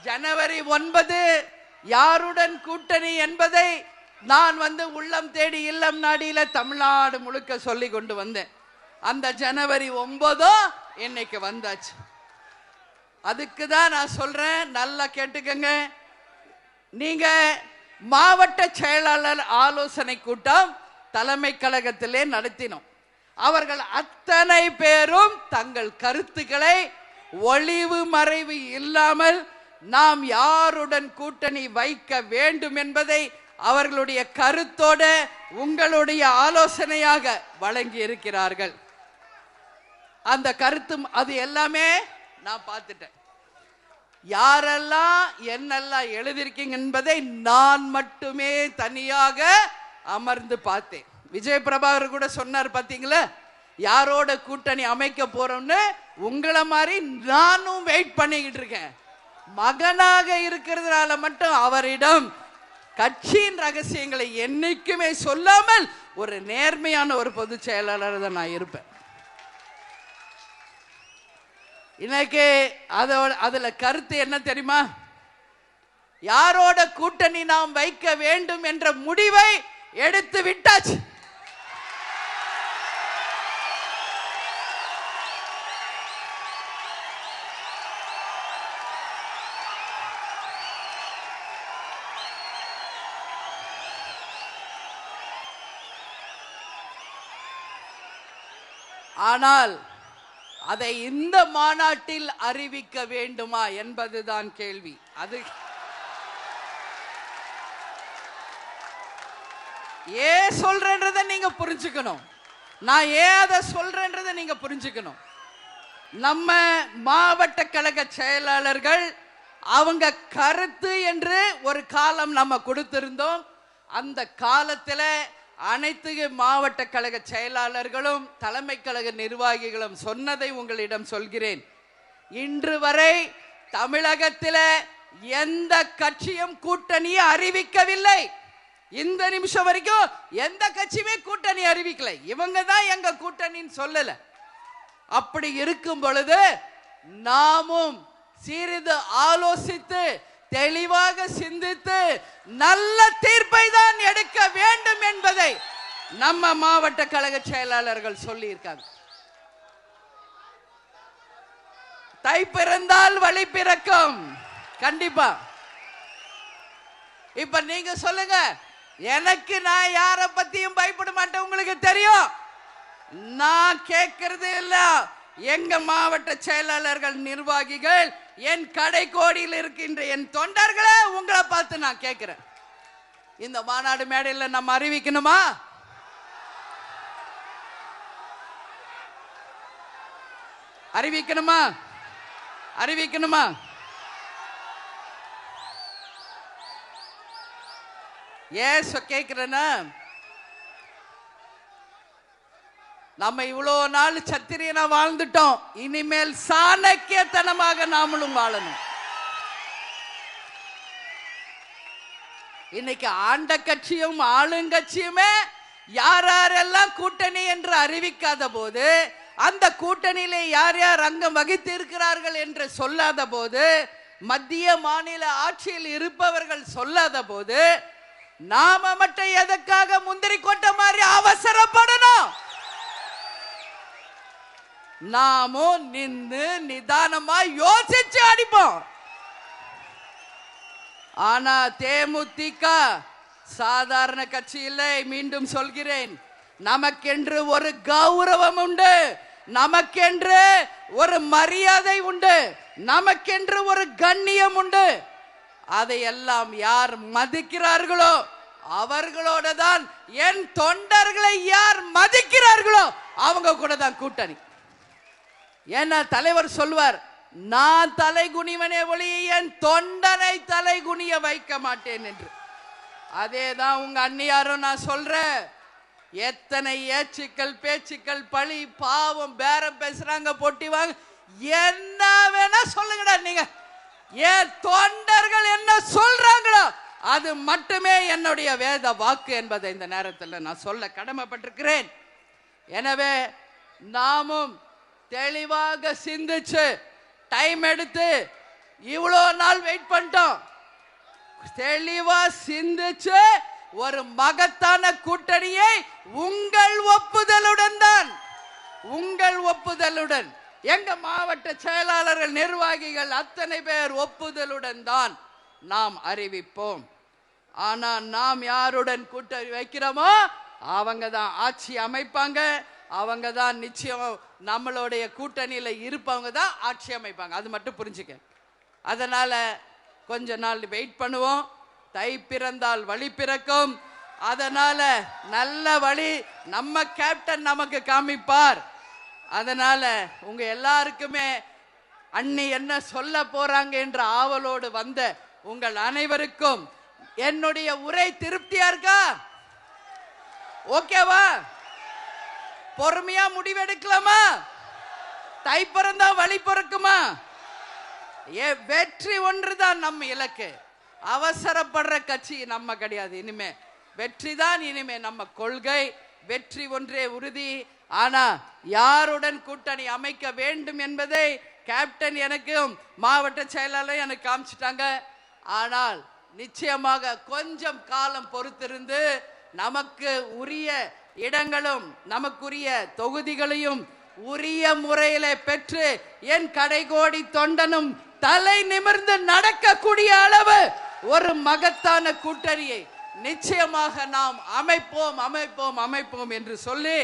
ஜனவரி 9 யாருடன் கூட்டணி என்பதை நான் உள்ளம் தேடி இல்லம் நாடியில தமிழ்நாடு முழுக்க சொல்லி கொண்டு வந்தேன். அந்த ஜனவரி 9 இன்னைக்கு வந்தாச்சு. அதுக்கு தான் நான் சொல்றேன், நல்லா கேட்டுக்கங்க. நீங்க மாவட்ட செயலாளர் ஆலோசனை கூட்டம் தலைமை கழகத்திலே நடத்தினோம். அவர்கள் அத்தனை பேரும் தங்கள் கருத்துக்களை ஒளிவு மறைவு இல்லாமல் நாம் யாருடன் கூட்டணி வைக்க வேண்டும் என்பதை அவர்களுடைய கருத்தோட உங்களுடைய ஆலோசனையாக வழங்கி இருக்கிறார்கள். அந்த கருத்தும் அது எல்லாமே நான் பார்த்துட்டேன். யாரெல்லாம் என்னெல்லாம் எழுதியிருக்கீங்க என்பதை நான் மட்டுமே தனியாக அமர்ந்து பார்த்தேன். விஜய் பிரபாகர் கூட சொன்னார் பாத்தீங்களா, யாரோட கூட்டணி அமைக்க போறோம்னு. உங்களை மாதிரி நானும் வெயிட் பண்ணிக்கிட்டு இருக்கேன். மகனாக இருக்கிறதுனால மட்டும் அவரிடம் கட்சியின் ரகசியங்களை என்னைக்குமே சொல்லாமல் ஒரு நேர்மையான ஒரு பொதுச் செயலாளர் தான் நான் இருப்பேன். இன்னைக்கு அதுல கருத்து என்ன தெரியுமா? யாரோட கூட்டணி நாம் வைக்க வேண்டும் என்ற முடிவை எடுத்து விட்டாச்சு. ஆனால் அதை இந்த மாநாட்டில் அறிவிக்க வேண்டுமா என்பதுதான் கேள்வி. அது ஏன் சொல்றேன்றதை நீங்க புரிஞ்சுக்கணும். நான் ஏன் அதை சொல்றேன்றதை நீங்க புரிஞ்சுக்கணும். நம்ம மாவட்ட கழக செயலாளர்கள் அவங்க கருத்து என்று ஒரு காலம் நம்ம கொடுத்திருந்தோம். அந்த காலத்தில் அனைத்து மாவட்ட கழக செயலாளர்களும் தலைமை கழக நிர்வாகிகளும் சொன்னதை உங்களிடம் சொல்கிறேன். இன்று வரை தமிழகத்தில் எந்த கட்சியும் கூட்டணியை அறிவிக்கவில்லை. இந்த நிமிஷம் வரைக்கும் எந்த கட்சியுமே கூட்டணி அறிவிக்கலை. இவங்க தான் எங்க கூட்டணின்னு சொல்லல. அப்படி இருக்கும் பொழுது நாமும் சிறிது ஆலோசித்து தெளிவாக சிந்தித்து நல்ல தீர்ப்பை தான் எடுக்க வேண்டும் என்பதை நம்ம மாவட்ட கழக செயலாளர்கள் சொல்லி இருக்காங்க. தை பிறந்தால் வழி பிறக்கும். கண்டிப்பா. இப்ப நீங்க சொல்லுங்க, எனக்கு நான் யார பத்தியும் பயப்பட மாட்டேன். உங்களுக்கு தெரியும். நான் கேட்கறது இல்ல. எங்க மாவட்ட செயலாளர்கள் நிர்வாகிகள் என் கடைக்கோடியில் இருக்கின்ற என் தொண்டர்களே உங்களை பார்த்து நான் கேட்கிறேன். இந்த மாநாடு மேடையில் நம்ம அறிவிக்கணுமா? அறிவிக்கணுமா? அறிவிக்கணுமா? ஏன் கேட்கிறேன்னா, நம்ம இவ்வளோ நாள் சத்திரியனா வாழ்ந்துட்டோம். இனிமேல் சாணக்கியத்தனமாக நாமளும் வாழணும். இன்னைக்கு ஆண்ட கட்சியும் ஆளுங்கட்சியுமே யாரெல்லாம் கூட்டணி என்று அறிவிக்காத போது, அந்த கூட்டணியிலே யார் யார் அங்கம் வகித்து இருக்கிறார்கள் என்று சொல்லாத போது, மத்திய மாநில ஆட்சியில் இருப்பவர்கள் சொல்லாத போது, நாம மட்டும் எதற்காக முந்திரி கொட்ட மாதிரி அவசரப்படணும்? நாமும் நின்று நிதானமா யோசிச்சு அடிப்போம். ஆனா தேமுதிக சாதாரண கட்சி இல்லை. மீண்டும் சொல்கிறேன், நமக்கென்று ஒரு கௌரவம் உண்டு, நமக்கென்று ஒரு மரியாதை உண்டு, நமக்கென்று ஒரு கண்ணியம் உண்டு. அதையெல்லாம் யார் மதிக்கிறார்களோ அவர்களோட தான், என் தொண்டர்களை யார் மதிக்கிறார்களோ அவங்க கூட தான் கூட்டணி. ஏன்னா தலைவர் சொல்வார், நான் தலை குனிவனே ஒளி என் தொண்டனை தலை குனிய வைக்க மாட்டேன் என்று. அதேதான் உங்க அண்ணியாரும் நான் சொல்றேன். எத்தனை ஏச்சுக்கள் பேச்சுக்கள் பழி பாவம் பேரம் பேசுறாங்க, போட்டி வாங்க, என்ன வேணா சொல்லுங்கடா. நீங்க என் தொண்டர்கள் என்ன சொல்றாங்களோ அது மட்டுமே என்னுடைய வேத வாக்கு என்பதை இந்த நேரத்தில் நான் சொல்ல கடமைப்பட்டிருக்கிறேன். எனவே நாமும் தெளிவாக சிந்திச்சு டைம் எடுத்து இவ்வளோ நாள் வெயிட் பண்ணி தெளிவா சிந்திச்சு ஒரு மகத்தான கூட்டணியை உங்கள் ஒப்புதலுடன் எங்க மாவட்ட செயலாளர்கள் நிர்வாகிகள் அத்தனை பேர் ஒப்புதலுடன் தான் நாம் அறிவிப்போம். ஆனா நாம் யாருடன் கூட்டணி வைக்கிறோமோ அவங்க தான் ஆட்சி அமைப்பாங்க. அவங்க தான் நிச்சயம் நம்மளுடைய கூட்டணியில இருப்பவங்க தான் ஆட்சி அமைப்பாங்க. அது மட்டும் புரிஞ்சுக்க. அதனால கொஞ்ச நாள் வெயிட் பண்ணுவோம். தை பிறந்தால் வழி பிறக்கும். அதனால நல்ல வழி நம்ம கேப்டன் நமக்கு காமிப்பார். அதனால உங்க எல்லாருக்குமே அண்ணி என்ன சொல்ல போறாங்க என்ற ஆவலோடு வந்த உங்கள் அனைவருக்கும் என்னுடைய உரை திருப்தியா இருக்கா? ஓகேவா? பொறுமையா முடிவெடுக்கலாமா? தை பிறந்தா வழி பிறக்குமா? வெற்றி ஒன்றுதான் நம்ம இலக்கு. அவசரப்படுற கட்சி நம்ம கிடையாது. இனிமே வெற்றி தான் இனிமே நம்ம கொள்கை. வெற்றி ஒன்றே உறுதி. ஆனா யாருடன் கூட்டணி அமைக்க வேண்டும் என்பதை கேப்டன் எனக்கும் மாவட்ட செயலாளர் எனக்கு காமிச்சிட்டாங்க. ஆனால் நிச்சயமாக கொஞ்சம் காலம் பொறுத்திருந்து நமக்கு உரிய இடங்களும் நமக்குரிய தொகுதிகளையும் உரிய முறையில பெற்று என் கடைகோடி தொண்டனும் தலை நிமிர்ந்து நடக்கக்கூடிய அளவு ஒரு மகத்தான கூட்டணியை நிச்சயமாக நாம் அமைப்போம் என்று சொல்லி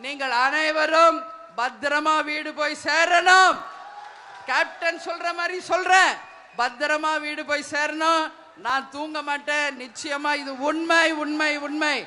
நீங்கள் அனைவரும் பத்திரமா வீடு போய் சேரணும். கேப்டன் சொல்ற மாதிரி சொல்றேன், பத்திரமா வீடு போய் சேரணும். நான் தூங்க மாட்டேன். நிச்சயமா இது உண்மை.